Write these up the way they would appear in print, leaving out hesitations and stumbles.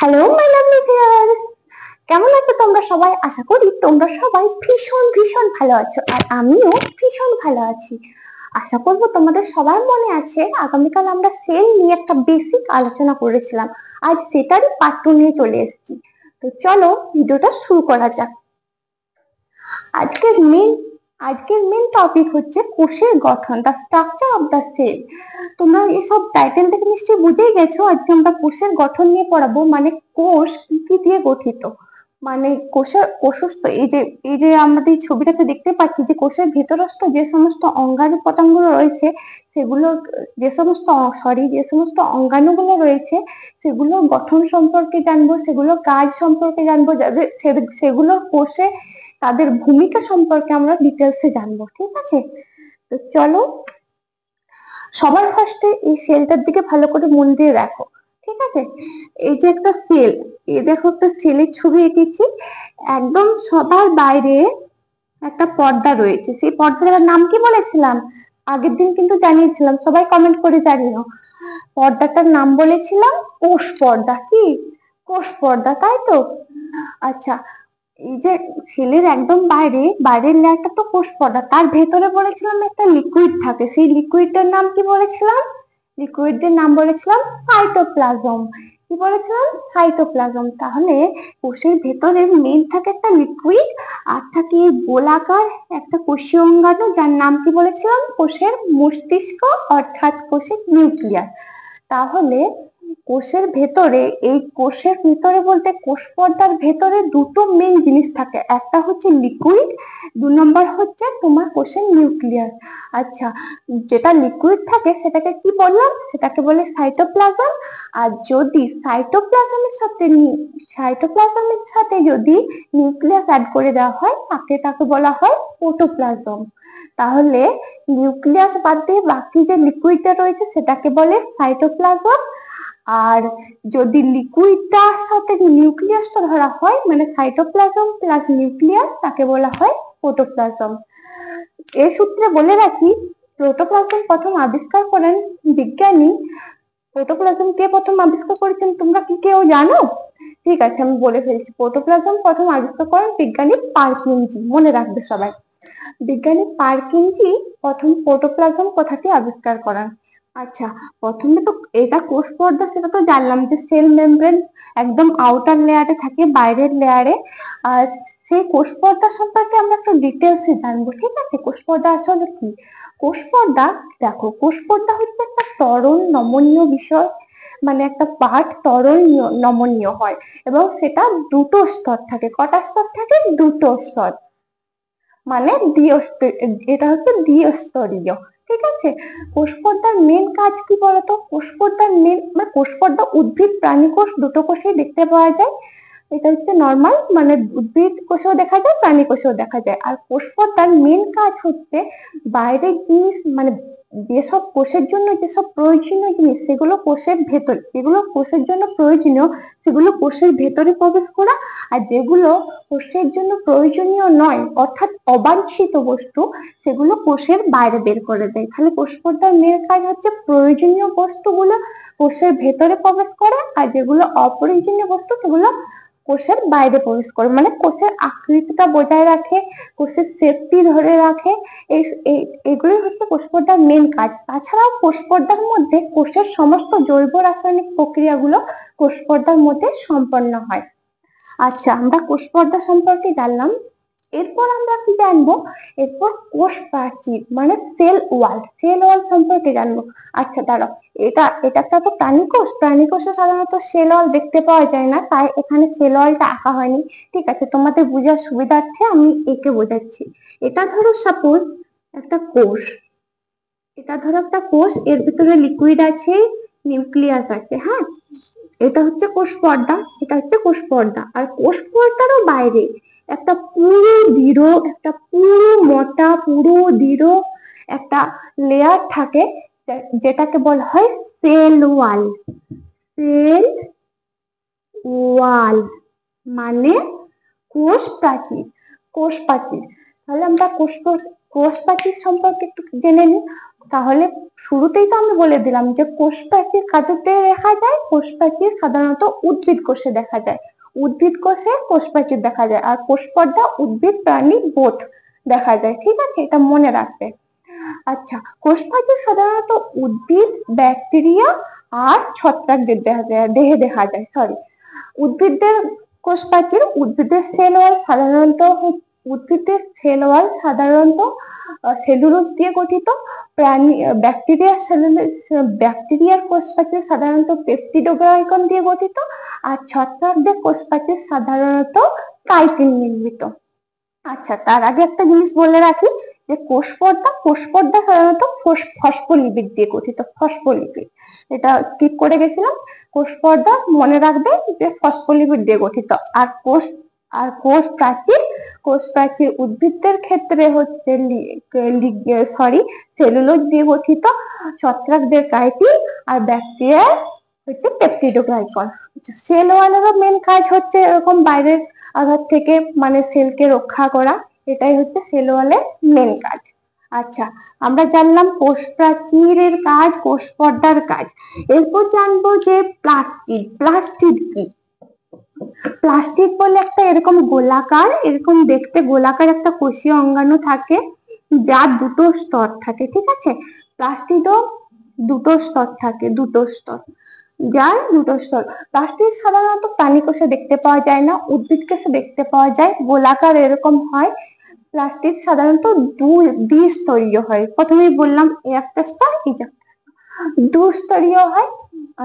Hello my lovely viewers, কেমন আছো তোমরা সবাই? আশা করি তোমরা সবাই ভীষণ ভীষণ ভালো আছো, আর আমিও ভীষণ ভালো আছি। আশা করবো তোমাদের সবার মনে আছে আগামীকাল আমরা সেল নিয়ে একটা বেসিক আলোচনা করেছিলাম। আজ সেটারই পার্ট 2 নিয়ে চলে এসেছি। তো চলো ভিডিওটা শুরু করা যাক। আজকের মেন আজকের মেন টপিক হচ্ছে কোষের গঠন, the structure of the cell. তোমরা এসব টাইটেল থেকে নিশ্চয়ই বুঝেই গেছো আজকে আমরা কোষের গঠন নিয়ে পড়াবো। মানে কোষ কি কি দিয়ে গঠিত, মানে কোষস্থ এই যে আমাদের এই ছবিটাতে দেখতে পাচ্ছি যে কোষের ভেতরস্থ যে সমস্ত অঙ্গাণু পতঙ্গগুলো রয়েছে সেগুলো, যে সমস্ত অঙ্গাণুগুলো রয়েছে সেগুলোর গঠন সম্পর্কে জানবো, সেগুলোর কাজ সম্পর্কে জানবো, সেগুলো কোষে তাদের ভূমিকা সম্পর্কে আমরা ডিটেলসে জানবো। ঠিক আছে, তো চলো সবার ফার্স্টে এই সেলটার দিকে ভালো করে মন দিয়ে দেখো। ঠিক আছে, এই যে একটা সেল, এই দেখো একটা সেলের ছবি এঁকেছি। একদম সবার বাইরে একটা পর্দা রয়েছে। সেই পর্দাটার নাম কি বলেছিলাম? আগের দিন কিন্তু জানিয়েছিলাম, সবাই কমেন্ট করে জানিও। পর্দাটার নাম বলেছিলাম কোষ পর্দা। কি? কোষ পর্দা, তাই তো? আচ্ছা, এই যে সেলের একদম বাইরের লেয়ারটা তো কোষ পর্দা, তার ভেতরে বলেছিলাম একটা লিকুইড থাকে। সেই লিকুইডটার নাম কি বলেছিলাম? লিকুইডের নাম বলেছিলাম সাইটোপ্লাজম। কি বলেছিলাম? সাইটোপ্লাজম। তাহলে কোষের ভেতরে মেইন থাকে একটা লিকুইড, আর থাকে গোলাকার একটা কোষীয় অঙ্গাণু, যার নাম কি বলেছিলাম? কোষের মস্তিষ্ক, অর্থাৎ কোষের নিউক্লিয়াস। তাহলে কোষের ভিতরে বলতে কোষ পর্দার ভেতরে দুটো মেইন জিনিস থাকে, একটা হচ্ছে লিকুইড, 2 নম্বর হচ্ছে তোমার কোষের নিউক্লিয়াস। আচ্ছা, যেটা লিকুইড থাকে সেটাকে কি বললাম? সেটাকে বলে সাইটোপ্লাজম। আর যদি সাইটোপ্লাজমের সাথে যদি নিউক্লিয়াস অ্যাড করে দেওয়া হয় তাকে বলা হয় প্রোটোপ্লাজম। তাহলে নিউক্লিয়াস বাদ দিয়ে বাকি যে লিকুইডটা রয়েছে সেটাকে বলে সাইটোপ্লাজম। আর যদি লিকুইডটার সাথে নিউক্লিয়াসটা ধরা হয়, মানে সাইটোপ্লাজম প্লাস নিউক্লিয়াস, তাকে বলা হয় প্রোটোপ্লাজম। এই সূত্রে বলে রাখি, প্রোটোপ্লাজম প্রথম আবিষ্কার করেন বিজ্ঞানী। প্রোটোপ্লাজম কে প্রথম আবিষ্কার করেছেন তোমরা কি কেউ জানো? ঠিক আছে, আমি বলে ফেলছি। প্রোটোপ্লাজম প্রথম আবিষ্কার করেন বিজ্ঞানী পার্কিনজি। মনে রাখবে সবাই, বিজ্ঞানী পার্কিনজি প্রথম প্রোটোপ্লাজম কথাটি আবিষ্কার করেন। আচ্ছা, প্রথমে তো এটা কোষ পর্দা সেটা তো জানলাম যে সেল মেমব্রেন একদম আউটার লেয়ারে থাকে, বাইরের লেয়ারে। আর সেই কোষ পর্দা সম্পর্কে আমরা একটু ডিটেলসে জানবো। ঠিক আছে, কোষ পর্দা আসলে কি? কোষ পর্দা, দেখো, কোষ পর্দা হচ্ছে একটা তরল নমনীয় বিষয়, মানে একটা পার্ট তরল নমনীয় হয়, এবং সেটা দুটো স্তর থাকে। কটা স্তর থাকে? দুটো স্তর, মানে এটা হচ্ছে দ্বিস্তরীয়। ঠিক আছে, কোষপর্দার মেন কাজ কি বলতো? কোষপর্দার মেন মানে কোষপর্দা উদ্ভিদ প্রাণী কোষ দুটো কোষেই দেখতে পাওয়া যায়। এটা হচ্ছে নর্মাল, মানে উদ্ভিদ কোষেও দেখা যায়, প্রাণী কোষেও দেখা যায়। আর কোষপর্দার মেন কাজ হচ্ছে বাইরের জিনিস, মানে যেসব কোষের জন্য যেসব প্রয়োজনীয় জিনিস সেগুলো কোষের ভেতর, যেগুলো কোষের জন্য প্রয়োজনীয় সেগুলো কোষের ভেতরে প্রবেশ করা, আর যেগুলো কোষের জন্য প্রয়োজনীয় নয় অর্থাৎ অবাঞ্ছিত বস্তু সেগুলো কোষের বাইরে বের করে দেয়। তাহলে কোষ পর্দার মেন কাজ হচ্ছে প্রয়োজনীয় বস্তুগুলো কোষের ভেতরে প্রবেশ করে, আর যেগুলো অপ্রয়োজনীয় বস্তু সেগুলো কোষের বাইরে প্রবেশ করে, মানে কোষের আকৃতিটা বজায় রাখে, কোষের সেফটি ধরে রাখে। এগুলোই হচ্ছে কোষ পর্দার মেন কাজ। তাছাড়াও কোষ পর্দার মধ্যে কোষের সমস্ত জৈব রাসায়নিক প্রক্রিয়াগুলো কোষ পর্দার মধ্যে সম্পন্ন হয়। আচ্ছা, আমরা কোষ পর্দা সম্পর্কে জানলাম। এরপর আমরা কি জানবো? এরপর কোষ প্রাচীর মানে সেল ওয়াল সম্পর্কে জানবো। আচ্ছা দাঁড়াও, এটা একটা তো প্রাণী কোষে সাধারণত সেল ওয়াল দেখতে পাওয়া যায় না, তাই এখানে সেল ওয়ালটা আঁকা হয়নি। ঠিক আছে, তোমাদের বোঝার সুবিধার্থে আমি একে বোঝাচ্ছি। এটা ধরো সাপোজ একটা কোষ, এর ভিতরে লিকুইড আছে, নিউক্লিয়াস আছে। হ্যাঁ, এটা হচ্ছে কোষ পর্দা। আর কোষ পর্দারও বাইরে একটা পুরো মোটা পুরো দৃঢ় একটা লেয়ার থাকে, যেটাকে বলা হয় সেল ওয়াল, মানে কোষ প্রাচীর। তাহলে আমরা কোষ প্রাচীর সম্পর্কে একটু জেনে নিই। তাহলে শুরুতেই তো আমি বলে দিলাম যে কোষ প্রাচীর কাদের দেখা যায়, কোষ প্রাচীর সাধারণত উদ্ভিদ কোষে দেখা যায়, উদ্ভিদ কোষে কোষ প্রাচীর দেখা যায়, আর কোষ পর্দা উদ্ভিদ প্রাণী বোধ দেখা যায়। ঠিক আছে, এটা মনে রাখবে। আচ্ছা, কোষ প্রাচীর সাধারণত উদ্ভিদ, ব্যাকটেরিয়া আর ছত্রাকদের দেহে দেখা যায়। সরি, উদ্ভিদের কোষ প্রাচীর, উদ্ভিদের সেল ওয়াল সাধারণত সেলুলোজ দিয়ে গঠিত। প্রাণী ব্যাকটেরিয়ার কোষ প্রাচীর সাধারণত পেপটিডোগ্লাইকন দিয়ে গঠিত, আর ছত্রাকদের কোষ প্রাচীর সাধারণত কাইটিন নির্মিত। আচ্ছা, তার আগে একটা জিনিস বলে রাখি যে কোষ পর্দা সাধারণত ফসফোলিপিড দিয়ে গঠিত। ফসফোলিপিড, এটা স্কিপ করে গেছিলাম। কোষ পর্দা মনে রাখবে যে ফসফোলিপিড দিয়ে গঠিত। আর কোষ প্রাচীর উদ্ভিদদের ক্ষেত্রে হচ্ছে সেলুলোজ দিয়ে গঠিত, ছত্রাকদের কাইটিন, আর ব্যাকটেরিয়ার হচ্ছে পেপটিডোগ্লাইকন। সেল ওয়ালেরও মেন কাজ হচ্ছে এরকম বাইরের আঘাত থেকে মানে সেলকে রক্ষা করা, এটাই হচ্ছে সেল ওয়ালের মেন কাজ। আচ্ছা, আমরা জানলাম কোষ প্রাচীরের কাজ, কোষ পর্দার কাজ। এরপর জানবো যে প্লাস্টিড কি। প্লাস্টিড বলে একটা এরকম দেখতে গোলাকার একটা কোষীয় অঙ্গাণু থাকে, যার দুটো স্তর থাকে। ঠিক আছে, প্লাস্টিডও দুটো স্তর থাকে, প্লাস্টিড সাধারণত প্রাণী কোষে দেখতে পাওয়া যায় না, উদ্ভিদ কোষে দেখতে পাওয়া যায়, গোলাকার এরকম হয়। প্লাস্টিড সাধারণত দ্বিস্তরীয় হয়, প্রথমেই বললাম একটা স্তর, দুস্তরীয় হয়।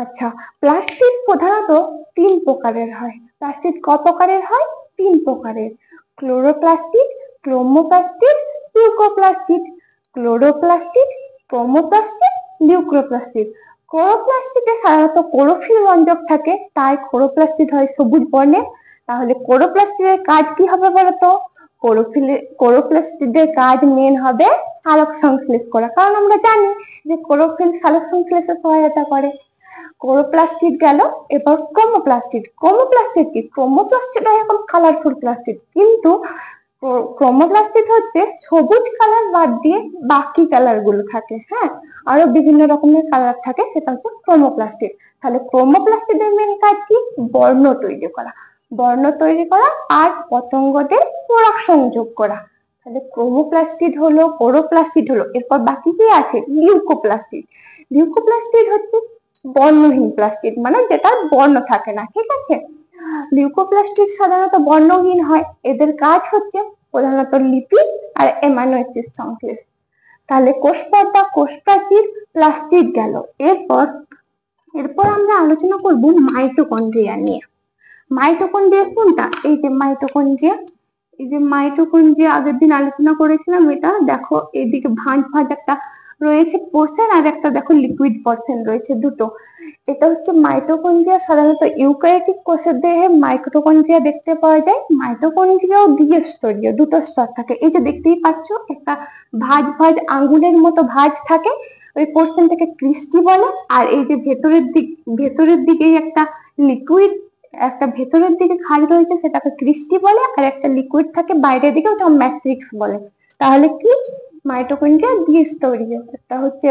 আচ্ছা, প্লাস্টিড প্রধানত 3 প্রকারের হয়। প্লাস্টিড ক প্রকারের হয়? 3 প্রকারের: ক্লোরোপ্লাস্টিড, ক্রোমোপ্লাস্টিড, লিউকোপ্লাস্টিড। Chloroplastid, ক্রোমোপ্লাস্টিড, leucoplastid. ক্লোরোপ্লাস্টিডে সাধারণত ক্লোরোফিল রঞ্জক থাকে, তাই ক্লোরোপ্লাস্টিড হয় সবুজ বর্ণের। তাহলে ক্লোরোপ্লাস্টিডের কাজ কি হবে বলতো? ক্লোরোপ্লাস্টিডের কাজ মেন হবে সালোক সংশ্লেষ করা, কারণ আমরা জানি যে ক্লোরোফিল সালোক সংশ্লেষে সহায়তা করে। ক্লোরোপ্লাস্টিড গেল। এবার ক্রোমোপ্লাস্টিড কি? ক্রোমোপ্লাস্টিড এরকম কালারফুল প্লাস্টিড, কিন্তু ক্রোমোপ্লাস্টিড হচ্ছে সবুজ কালার বাদ দিয়ে বাকি কালার গুলো থাকে। হ্যাঁ, আরো বিভিন্ন রকমের কালার থাকে, সেটা হচ্ছে ক্রোমোপ্লাস্টিড। তাহলে ক্রোমোপ্লাস্টিডের মেন কাজ কি? বর্ণ তৈরি করা আর পতঙ্গদের পরাগ সংযোগ করা। তাহলে ক্রোমোপ্লাস্টিড হলো, ক্লোরোপ্লাস্টিড হলো। এরপর বাকি কি আছে? লিউকোপ্লাস্টিড হচ্ছে বর্ণহীন প্লাস্টিড, মানে যেটা বর্ণ থাকে না। ঠিক আছে, লিউকোপ্লাস্টিড সাধারণত বর্ণহীন হয়। এদের কাজ হচ্ছে প্রধানত লিপিড আর অ্যামাইনো অ্যাসিড সংশ্লেষ। তাহলে কোষ পর্দা, কোষ প্রাচীর, প্লাস্টিড গেল। এরপর আমরা আলোচনা করব মাইটোকন্ড্রিয়া নিয়ে। মাইটোকন্ড্রিয়া কোনটা? এই যে মাইটোকন্ড্রিয়া আগের দিন আলোচনা করেছিলাম। এটা দেখো, এদিকে ভাঁজ একটা রয়েছে পোর্শন, আর একটা দেখো লিকুইড পোর্শন রয়েছে, দুটো। এটা হচ্ছে মাইটোকন্ড্রিয়া। সাধারণত ইউক্যারিওটিক কোষের দেহে মাইটোকন্ড্রিয়া দেখতে পাওয়া যায়। মাইটোকন্ড্রিয়াও দ্বিস্তরীয়, দুটো স্তর থাকে। এই যে দেখতেই পাচ্ছ, একটা ভাঁজ আঙ্গুলের মতো ভাঁজ থাকে, ওই পোর্শন থেকে ক্রিস্টি বলে। আর এই যে ভেতরের দিকে একটা ভেতরের দিকে খাঁজ রয়েছে, সেটাকে ক্রিস্টি বলে। আর একটা লিকুইড থাকে বাইরের দিকে, ওটা ম্যাট্রিক্স বলে। তাহলে কি? মাইটোকন্ড্রিয়া দ্বিস্তরীয়, একটা হচ্ছে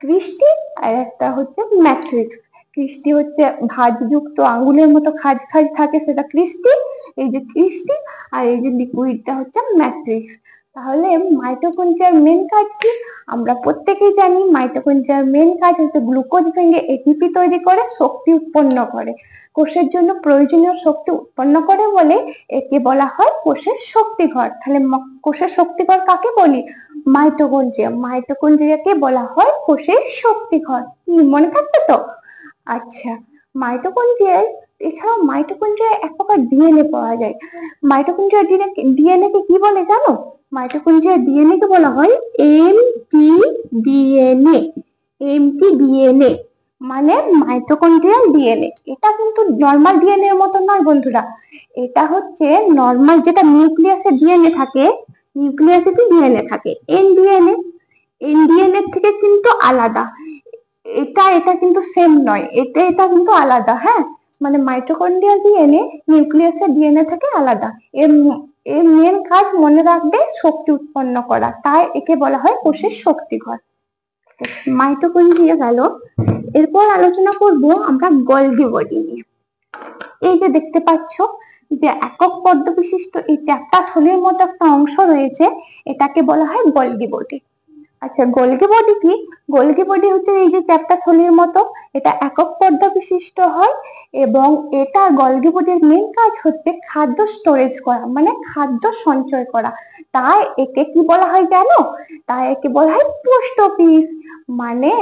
ক্রিস্টি আর একটা হচ্ছে ম্যাট্রিক্স। ক্রিস্টি হচ্ছে ভাঁজযুক্ত আঙ্গুলের মতো খাঁজ থাকে, সেটা ক্রিস্টি, এই যে ক্রিস্টি। আর এই যে লিকুইডটা হচ্ছে ম্যাট্রিক্স। তাহলে মাইটোকন্ড্রিয়ার মেন কাজ কি? আমরা প্রত্যেকেই জানি মাইটোকন্ড্রিয়ার মেন কাজ হচ্ছে গ্লুকোজ ভেঙে এটিপি তৈরি করে শক্তি উৎপন্ন করে। কোষের জন্য প্রয়োজনীয় শক্তি উৎপন্ন করে বলে একে বলা হয় কোষের শক্তিঘর। তাহলে কোষের শক্তিঘর কাকে বলি? মাইটোকন্ড্রিয়াকে বলা হয় কোষের শক্তিঘর। মনে থাকবে তো? আচ্ছা, এছাড়াও মাইটোকন্ড্রিয়ায় এক প্রকার ডিএনএ পাওয়া যায়। মাইটোকন্ড্রিয়ার ডিএনএ কে কি বলে জানো? মাইটোকন্ড্রিয়ার ডিএনএ কে বলা হয় এমটিডিএনএ, মানে মাইটোকন্ড্রিয়াল ডিএনএ। এটা কিন্তু নর্মাল ডিএনএ এর মতো নয় বন্ধুরা, এটা হচ্ছে নর্মাল যেটা নিউক্লিয়াসে ডিএনএ থাকে, এনডিএনএ থেকে কিন্তু আলাদা। এটা কিন্তু সেম নয়, এটা কিন্তু আলাদা। হ্যাঁ, মানে মাইটোকন্ড্রিয়াল ডিএনএ নিউক্লিয়াসের ডিএনএ থেকে আলাদা। এর মেন কাজ মনে রাখবে শক্তি উৎপন্ন করা, তাই একে বলা হয় কোষের শক্তিঘর। মাইটোকন্ড্রিয়া গেল। এরপর আলোচনা করব আমরা গলগি বডি নিয়ে। এই যে দেখতে পাচ্ছ যে একক পর্দ বিশিষ্ট এই চ্যাপ্টা থলির মতো একটা অংশ রয়েছে, এটাকে বলা হয় গলগি বডি। আচ্ছা, গলগি বডি কি? গলগি বডি হচ্ছে এই যে চ্যাপ্টা থলির মতো, এটা একক পর্দা বিশিষ্ট হয় এবং এটা গলগি বডির মেন কাজ হচ্ছে খাদ্য স্টোরেজ করা, মানে খাদ্য সঞ্চয় করা। তাই একে কি বলা হয় জানো? তাই একে বলা হয় পোস্ট অফিস। মানে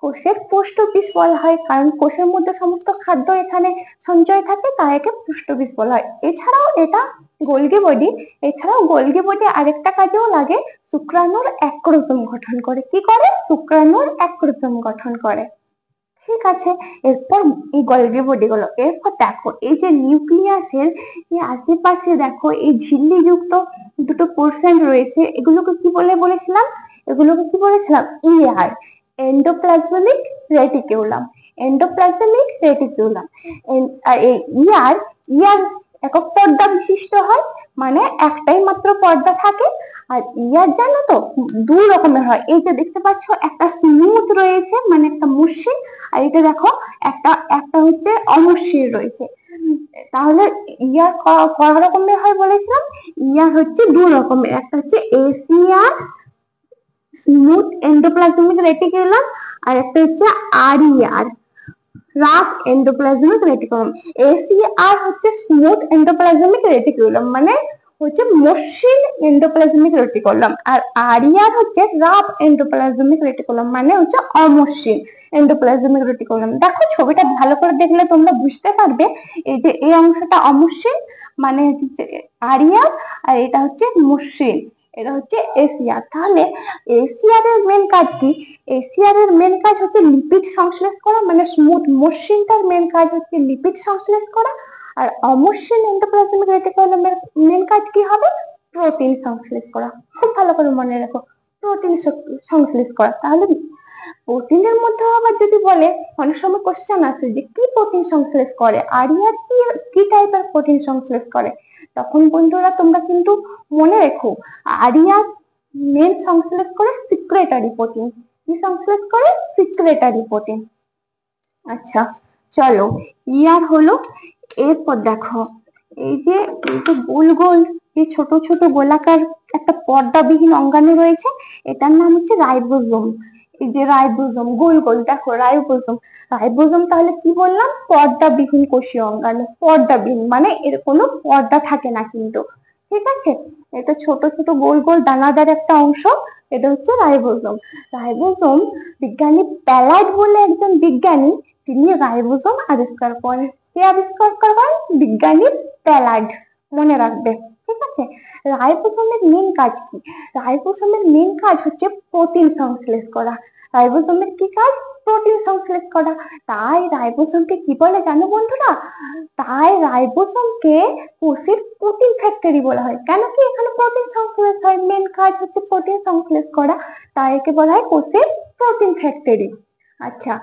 কোষের পোস্ট অফিস বলা হয়, কারণ কোষের মধ্যে সমস্ত খাদ্য এখানে সঞ্চয় থাকে, তাই একে পোস্ট অফিস বলা হয়। এছাড়াও এটা গলগি বডি, এছাড়াও গলগি বডি আরেকটা কাজেও লাগে, শুক্রাণুর একরোজম গঠন করে। কি করে? শুক্রাণুর একরোজম গঠন করে। ঠিক আছে, এরপর এই গলগি বডি গুলো, এরপর দেখো এই যে নিউক্লিয়াসের এই আশেপাশে দেখো এই ঝিল্লি যুক্ত দুটো পোর্শন রয়েছে, এগুলোকে কি বলে বলেছিলাম? এগুলোকে কি বলেছিলাম? ইয়ার, এন্ডোপ্লাজমিক রেটিকুলাম। Endoplasmic reticulum. আর এই ইয়ার, ইয়ার একক পর্দা বিশিষ্ট হয়, মানে একটাই মাত্র পর্দা থাকে। আর ইয়ার জানো তো দুই রকমের হয়। এই যে দেখতে পাচ্ছ একটা স্মুথ রয়েছে, মানে একটা মসৃণ, আর এটা দেখো একটা একটা হচ্ছে অমসৃণ রয়েছে। তাহলে ইয়ার কয় রকমের হয় বলেছিলাম? ইয়ার হচ্ছে দুই রকমের, একটা হচ্ছে এসিয়ার স্মুথ এন্ডোপ্লাজমিক রেটিকুলাম, আর একটা হচ্ছে আরইআর রাফ এন্ডোপ্লাজমিক রেটিকুলাম। এসিআর হচ্ছে স্মুথ এন্ডোপ্লাজমিক রেটিকুলাম, মানে হচ্ছে মসৃণ এন্ডোপ্লাজমিক রেটিকুলাম, আর আরইআর হচ্ছে রাফ এন্ডোপ্লাজমিক রেটিকুলাম, মানে হচ্ছে অমসৃণ এন্ডোপ্লাজমিক রেটিকুলাম। দেখো ছবিটা ভালো করে দেখলে তোমরা বুঝতে পারবে, এই যে এই অংশটা অমসৃণ মানে হচ্ছে আরইআর, আর এটা হচ্ছে মসৃণ, এটা হচ্ছে এসিআর। তাহলে এসিআর এর মেন কাজ কি? এসিআর এর মেন কাজ হচ্ছে লিপিড সংশ্লেষ করা, মানে স্মুথ মসৃণটার মেন কাজ হচ্ছে লিপিড সংশ্লেষ করা, আর অমসৃণ এন্ডোপ্লাজমিক রেটিকুলামের মেন কাজ কি হবে? প্রোটিন সংশ্লেষ করা। খুব ভালো করে মনে রাখো, প্রোটিন সংশ্লেষ করা। তাহলে প্রোটিনের মধ্যে আবার যদি বলে, অনেক সময় কোশ্চেন আসে যে কি প্রোটিন সংশ্লেষ করে, আরইআর কি কি টাইপের প্রোটিন সংশ্লেষ করে, তখন বন্ধুরা তোমরা কিন্তু মনে রেখো আরইআর মেন সংশ্লেষ করে সিক্রেটারি প্রোটিন। কি সংশ্লেষ করে? Secretary protein. আচ্ছা চলো, ইয়ার হলো। এরপর দেখো এই যে গোল গোল যে ছোট ছোট গোলাকার একটা পর্দাবিহীন অঙ্গাণু রয়েছে, এটার নাম হচ্ছে রাইবোজোম। এই যে রাইবোজোম গোল গোল দেখো, রাইবোজোম। রাইবোজোম তাহলে কি বললাম? পর্দাবিহীন কোষীয় অঙ্গাণু। পর্দাবিহীন মানে এর কোনো পর্দা থাকে না কিন্তু। ঠিক আছে, এটা ছোট ছোট গোল গোল দানাদার একটা অংশ, এটা হচ্ছে রাইবোজোম। রাইবোজোম বিজ্ঞানী প্যালাইড বলে একজন বিজ্ঞানী, তিনি রাইবোজোম আবিষ্কার করেন। কে আবিষ্কার করেন? বিজ্ঞানী প্যালাইড, মনে রাখবে। ঠিক আছে, রাইবোজোমের মেন কাজ কি? রাইবোজোমের মেন কাজ হচ্ছে প্রোটিন সংশ্লেষ করা। রাইবোজোমের কি কাজ? প্রোটিন সংশ্লেষ করা। তাই রাইবোজোমকে কি বলে জানো বন্ধুরা? তাই রাইবোজোমকে কোষের প্রোটিন ফ্যাক্টরি বলা হয়। কেন কি? এখানে প্রোটিন সংশ্লেষ হয়, মেন কাজ হচ্ছে প্রোটিন সংশ্লেষ করা, তাই একে বলা হয় কোষের প্রোটিন ফ্যাক্টরি। আচ্ছা,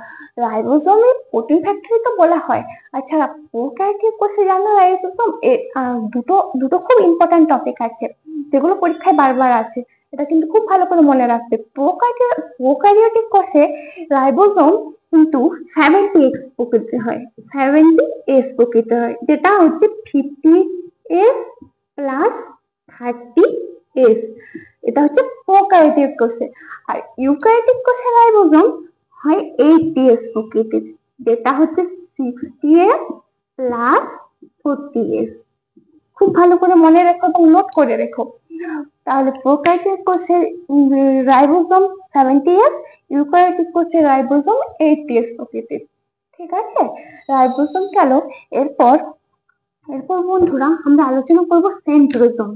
রাইবোজোমের প্রোটিন ফ্যাক্টরি তো বলা হয়। আচ্ছা, প্রোক্যারিওটিক কোষে জানো রাইবোজোম দুটো দুটো খুব ইম্পর্টেন্ট টপিক আছে, যেগুলো পরীক্ষায় বারবার আছে, এটা কিন্তু খুব ভালো করে মনে রাখবে। প্রোক্যারিওটিক কোষে রাইবোজোম কিন্তু 70s প্রকৃতির হয়। 70s প্রকৃতির হয়, যেটা হচ্ছে 50s প্লাস 30s। এটা হচ্ছে প্রোক্যারিওটিক কোষে। আর ইউক্যারিওটিক কোষে রাইবোজোম হয় 80s প্রকৃতির, যেটা হচ্ছে 60s প্লাস 40s। খুব ভালো করে মনে রেখো এবং নোট করে রেখো। তাহলে প্রোক্যারিওটিক কোষের রাইবোজোম 70s, ইউক্যারিওটিক কোষের রাইবোজোম 80s প্রকৃতির। ঠিক আছে, রাইবোজোম গেল। এরপর এরপর বন্ধুরা আমরা আলোচনা করব সেন্ট্রোজোম।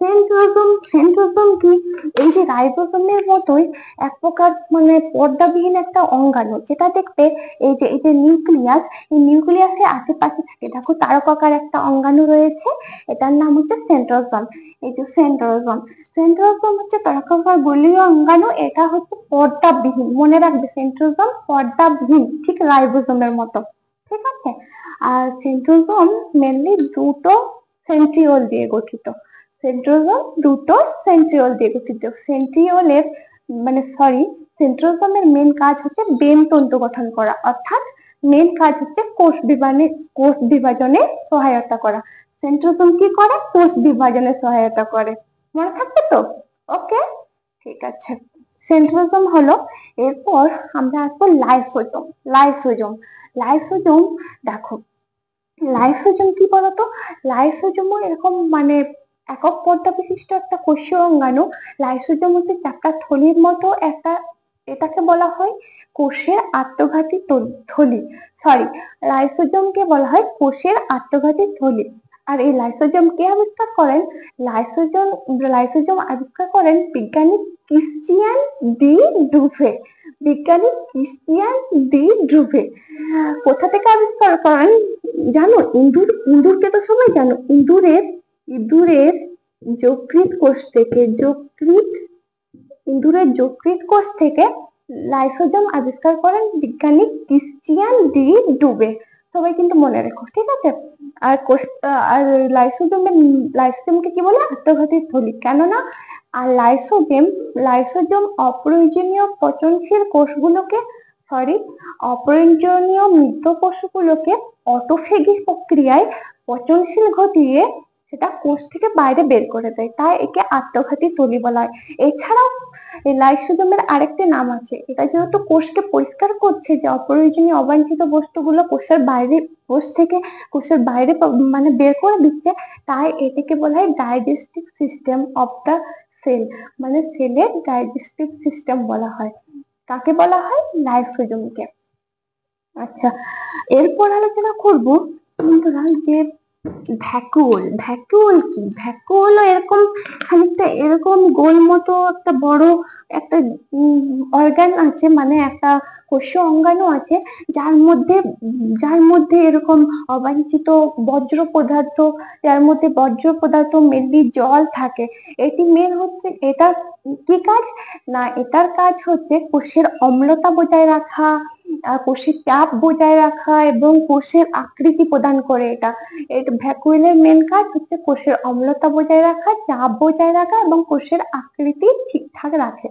সেন্ট্রোজোম কি? এই যে রাইবোজোমের মতোই এক প্রকার মানে পর্দাবিহীন একটা অঙ্গাণু, যেটা দেখতে এই যে নিউক্লিয়াস, এই নিউক্লিয়াসের আশেপাশে থাকে। দেখো তারকাকার একটা অঙ্গাণু রয়েছে, এটার নাম হচ্ছে সেন্ট্রোজোম। এই যে সেন্ট্রোজোম হচ্ছে তারকাকার গোলীয় অঙ্গাণু, এটা হচ্ছে পর্দাবিহীন, মনে রাখবে সেন্ট্রোজোম পর্দাবিহীন, ঠিক রাইবোজোমের মতো। ঠিক আছে, আর সেন্ট্রোজোম মেনলি দুটো সেন্ট্রিওল দিয়ে গঠিত। সেন্ট্রোজোম দুটো সেন্ট্রিওল দিয়ে গঠিত। সেন্ট্রিওলের মানে সরি সেন্ট্রোজোমের মেন কাজ হচ্ছে বেমতন্তু গঠন করা, অর্থাৎ মেন কাজ হচ্ছে কোষ বিভাজনে সহায়তা করা। সেন্ট্রোজোম কি করে? কোষ বিভাজনে সহায়তা করে। মনে থাকবে তো? ওকে, ঠিক আছে। সেন্ট্রোজোম হলো। এরপর আমরা আসবো লাইসোজোম। লাইসোজোম লাইসোজোম দেখো, লাইসোজোম কি বলতো? লাইসোজোমও এরকম মানে একক পর্দা বিশিষ্ট একটা কোষীয় অঙ্গাণু। লাইসোজোম হচ্ছে চাকার থলির মতো একটা, এটাকে বলা হয় কোষের আত্মঘাতী থলি। সরি, লাইসোজোমকে বলা হয় কোষের আত্মঘাতী থলি। আর এই লাইসোজোম কে আবিষ্কার করেন? লাইসোজোম লাইসোজোম আবিষ্কার করেন বিজ্ঞানী ক্রিশ্চিয়ান ডি ডুভে। বিজ্ঞানী ক্রিশ্চিয়ান ডি ডুভে কোথা থেকে আবিষ্কার করেন জানো? ইঁদুরকে তো সবাই জানো। ইঁদুরের যকৃৎ কোষ থেকে, ইঁদুরের যকৃৎ কোষ থেকে লাইসোজোম আবিষ্কার করেন বিজ্ঞানী ক্রিশ্চিয়ান ডি ডুবে। সবাই কিন্তু মনে রেখো, ঠিক আছে? আর আর লাইসোজোমকে কি বলে? আত্মঘাতী থলি। কেননা আর লাইসোজোম অপ্রয়োজনীয় পচনশীল কোষগুলোকে, সরি, অপ্রয়োজনীয় মৃত কোষগুলোকে অটোফেগিক প্রক্রিয়ায় পচনশীল ঘটিয়ে সেটা কোষ থেকে বাইরে বের করে দেয়, তাই একে আত্মঘাতী থলি বলা হয়। এছাড়াও এই লাইসোজোমের আরেকটি নাম আছে। এটা যেহেতু কোষকে পরিষ্কার করছে, যে অপ্রয়োজনীয় অবাঞ্ছিত বস্তুগুলো কোষের বাইরে মানে বের করে দিচ্ছে, তাই এটাকে বলা হয় digestive system of the cell, মানে সেলের ডাইজেস্টিভ সিস্টেম বলা হয়। কাকে বলা হয়? লাইসোজোমকে। আচ্ছা, এরপর আলোচনা করব যে ভ্যাকুওল কি? ভ্যাকুওল এরকম খানিকটা এরকম গোল মতো একটা বড় একটা অর্গান আছে, মানে একটা কোষীয় অঙ্গাণু আছে, যার মধ্যে এরকম অবাঞ্ছিত বজ্র পদার্থ, যার মধ্যে বজ্র পদার্থ মেনলি জল থাকে। এটা কি কাজ? না, এটার কাজ হচ্ছে কোষের অম্লতা বজায় রাখা, কোষের চাপ বজায় রাখা এবং কোষের আকৃতি প্রদান করে। এটা ভ্যাকুওলের মেন কাজ হচ্ছে কোষের অম্লতা বজায় রাখা, চাপ বজায় রাখা এবং কোষের আকৃতি ঠিকঠাক রাখে।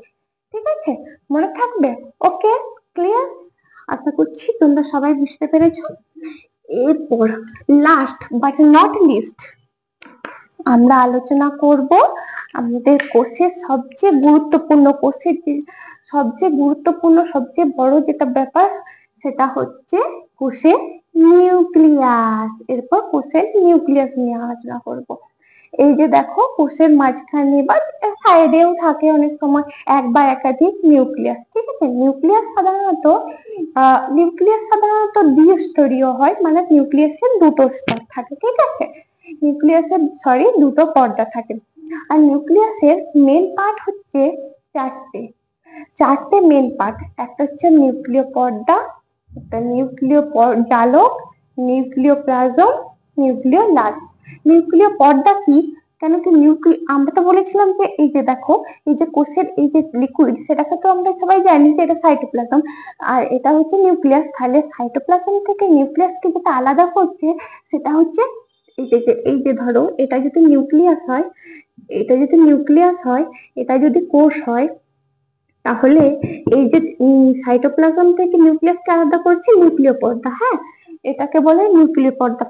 ঠিক আছে, মনে থাকবে? ওকে, ক্লিয়ার? আশা করছি তোমরা সবাই বুঝতে পেরেছো। এরপর লাস্ট বাট নট লিস্ট আমরা আলোচনা করব আমাদের কোষের সবচেয়ে গুরুত্বপূর্ণ সবচেয়ে বড় যেটা ব্যাপার, সেটা হচ্ছে কোষের নিউক্লিয়াস। এরপর কোষের নিউক্লিয়াস নিয়ে আলোচনা করব। এই যে দেখো, কোষের মাঝখানে বা সাইডেও থাকে অনেক সময় এক বা একাধিক নিউক্লিয়াস। ঠিক আছে, নিউক্লিয়াস সাধারণত দ্বিস্তরীয় হয়, মানে নিউক্লিয়াসের দুটো স্তর থাকে। ঠিক আছে, দুটো পর্দা থাকে। আর নিউক্লিয়াসের মেন পার্ট হচ্ছে চারটে মেন পার্ট। একটা হচ্ছে নিউক্লিয় পর্দা, একটা নিউক্লিয় জালক, নিউক্লিওপ্লাজম, নিউক্লিওলাস। নিউক্লিয় পর্দা কি? কেন কি আমরা তো বলেছিলাম যে এই যে দেখো, এই যে কোষের এই যে লিকুইড, সেটাকে তো আমরা সবাই জানি যে এটা সাইটোপ্লাজম, আর এটা হচ্ছে নিউক্লিয়াস। তাহলে সাইটোপ্লাজম থেকে নিউক্লিয়াসকে যেটা আলাদা করছে, সেটা হচ্ছে এই যে ধরো, এটা যদি কোষ হয়, তাহলে এই যে সাইটোপ্লাজম থেকে নিউক্লিয়াসকে আলাদা করছে নিউক্লিয় পর্দা। হ্যাঁ, এটাকে বলে নিউক্লিয় পর্দা।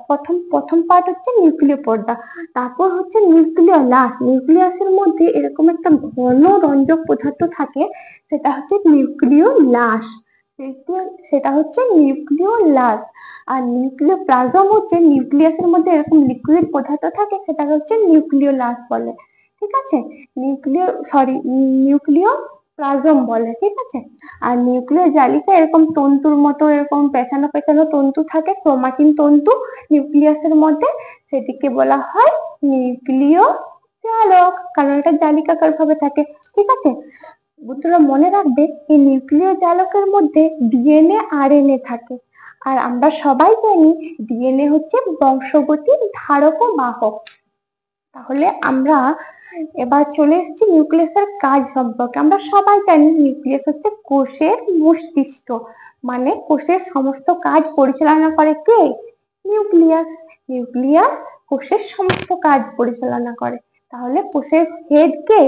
প্রথম পার্ট হচ্ছে নিউক্লিয় পর্দা। তারপর হচ্ছে নিউক্লিওলাস। নিউক্লিয়াসের মধ্যে এরকম একটা ঘন রঞ্জক পদার্থ থাকে, সেটা হচ্ছে নিউক্লিওলাস। আর নিউক্লিওপ্লাজম হচ্ছে নিউক্লিয়াসের মধ্যে এরকম লিকুইড পদার্থ থাকে, সেটা হচ্ছে নিউক্লিওলাস বলে। ঠিক আছে, নিউক্লিও প্লাজম বলে। ঠিক আছে, আর নিউক্লিয় জালিকা এরকম তন্তুর মতো এরকম পেঁচানো পেঁচানো তন্তু থাকে, ক্রোমাটিন তন্তু নিউক্লিয়াসের মধ্যে, সেটিকে বলা হয় নিউক্লিয় জালক, কারণ এটা জালিকাকার ভাবে থাকে। ঠিক আছে, বন্ধুরা মনে রাখবে, এই নিউক্লিয় জালকের মধ্যে ডিএনএ আরএনএ থাকে। আর আমরা সবাই জানি ডিএনএ হচ্ছে বংশগতির ধারক ও বাহক। তাহলে আমরা এবার চলে এসেছি নিউক্লিয়াসের কাজ সম্পর্কে। আমরা সবাই জানি নিউক্লিয়াস হচ্ছে কোষের মস্তিষ্ক, মানে কোষের সমস্ত কাজ পরিচালনা করে কে? নিউক্লিয়াস। নিউক্লিয়াস কোষের সমস্ত কাজ পরিচালনা করে। তাহলে কোষের হেড কে?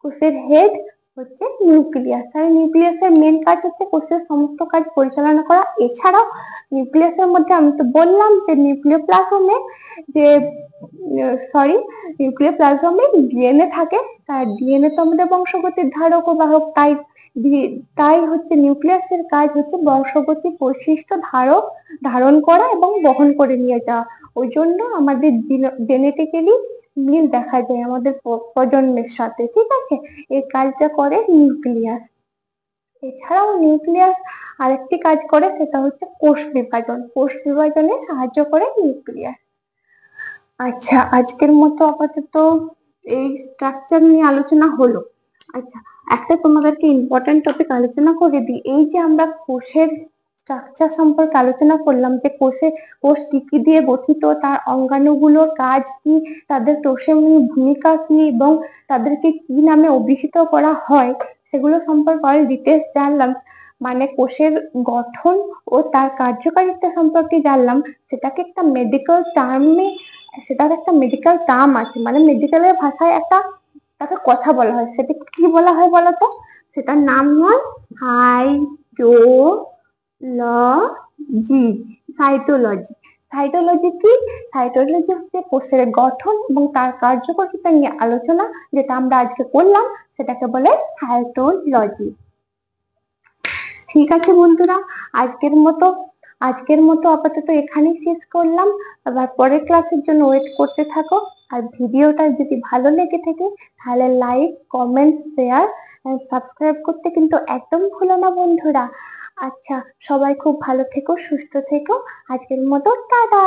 কোষের হেড হচ্ছে নিউক্লিয়াস। আর নিউক্লিয়াসের মেন কাজ হচ্ছে কোষের সমস্ত কাজ পরিচালনা করা। এছাড়াও নিউক্লিয়াসের মধ্যে আমি তো বললাম যে নিউক্লিওপ্লাজমে যে সরি নিউক্লিওপ্লাজমে ডিএনএ থাকে। তার ডিএনএ তো আমাদের বংশগতির ধারক ও বাহক, তাই হচ্ছে নিউক্লিয়াসের কাজ হচ্ছে বংশগতি বৈশিষ্ট্য ধারণ করা এবং বহন করে নিয়ে যাওয়া। ওই জন্য আমাদের জেনেটিক্যালি মিল দেখা যায় আমাদের প্রজন্মের সাথে, ঠিক আছে। এই কাজটা করে নিউক্লিয়াস। এছাড়াও নিউক্লিয়াস আরেকটি কাজ করে, সেটা হচ্ছে কোষ বিভাজনে সাহায্য করে নিউক্লিয়াস। আচ্ছা, আজকের মতো আপাতত এই স্ট্রাকচার নিয়ে আলোচনা হলো। আচ্ছা, একটা তোমাদেরকে ইম্পর্টেন্ট টপিক আলোচনা করে দিই। এই যে আমরা কোষের স্ট্রাকচার সম্পর্কে আলোচনা করলাম, যে কোষ কি কি দিয়ে গঠিত, তার অঙ্গাণুগুলোর কাজ কি, তাদের কোষের ভূমিকা কি এবং তাদেরকে কি নামে অভিহিত করা হয়, সেগুলো সম্পর্কে অনেক ডিটেলস জানলাম। মানে কোষের গঠন ও তার কার্যকারিতা সম্পর্কে জানলাম। সেটাকে একটা মেডিকেল টার্মে সেটার একটা মেডিকেল টার্ম আছে, মানে মেডিকেলের ভাষায় একটা তাকে কথা বলা হয়। সেটা কি বলা হয় বলতো? সেটার নাম হয় সাইটোলজি। সাইটোলজি সাইটোলজি কি? সাইটোলজি হচ্ছে কোষের গঠন এবং তার কার্যকারিতা নিয়ে আলোচনা, যেটা আমরা আজকে করলাম, সেটাকে বলে সাইটোলজি। ঠিক আছে বন্ধুরা, আজকের মতো আপাতত এখানেই শেষ করলাম। আবার পরের ক্লাসের জন্য ওয়েট করতে থাকো। আর ভিডিওটা যদি ভালো লেগে থাকে তাহলে লাইক, কমেন্ট, শেয়ার, সাবস্ক্রাইব করতে কিন্তু একদম ভুলো না বন্ধুরা। আচ্ছা, সবাই খুব ভালো থেকো, সুস্থ থেকো। আজকের মতো টাটা।